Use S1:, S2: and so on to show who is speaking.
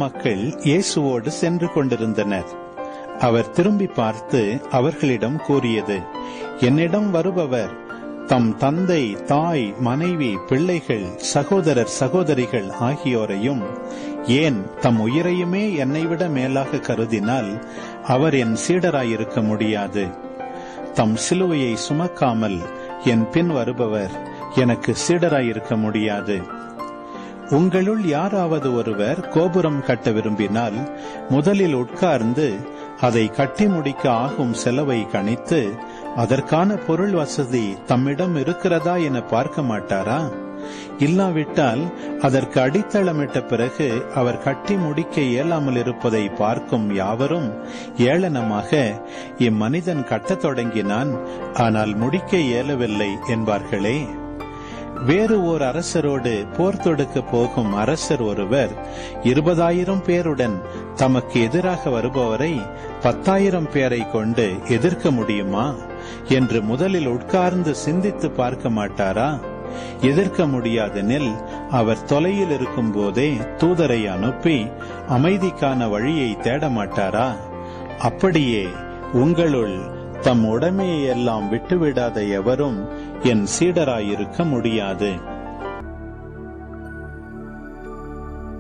S1: மக்கள் இயேசுவோடு சென்று கொண்டிருந்தனர். அவர் திரும்பி பார்த்து அவர்களிடம் கூறியது, என்னிடம் வருபவர் தம் தந்தை, தாய், மனைவி, பிள்ளைகள், சகோதரர், சகோதரிகள் ஆகியோரையும், ஏன் தம் உயிரையுமே என்னைவிட மேலாக கருதினால் அவர் என் சீடராயிருக்க முடியாது. தம் சிலுவையை சுமக்காமல் என் பின் வருபவர் எனக்கு சீடராயிருக்க முடியாது. உங்களுள் யாராவது ஒருவர் கோபுரம் கட்ட விரும்பினால் முதலில் உட்கார்ந்து அதை கட்டி முடிக்க ஆகும் செலவை கணித்து அதற்கான பொருள் வசதி தம்மிடம் இருக்கிறதா என பார்க்க மாட்டாரா? இல்லாவிட்டால் அதற்கு அடித்தளமிட்ட பிறகு அவர் கட்டி முடிக்க இயலாமல் இருப்பதை பார்க்கும் யாவரும் ஏளனமாக, இம்மனிதன் கட்டத் தொடங்கினான், ஆனால் முடிக்க இயலவில்லை என்பார்களே. வேறு ஓர் அரசரோடு போர் தொடுக்க போகும் அரசர் ஒருவர் 20,000 பேருடன் தமக்கு எதிராக வருபவரை 10,000 பேரை கொண்டு எதிர்க்க முடியுமா என்று முதலில் உட்கார்ந்து சிந்தித்து பார்க்க மாட்டாரா? எதிர்க்க முடியாதெனில் அவர் தொலையில் இருக்கும் போதே தூதரை அனுப்பி அமைதிக்கான வழியை தேட மாட்டாரா? அப்படியே உங்களுள் தம் உடைமையை எல்லாம் விட்டுவிடாத எவரும் என் சீடராயிருக்க முடியாது.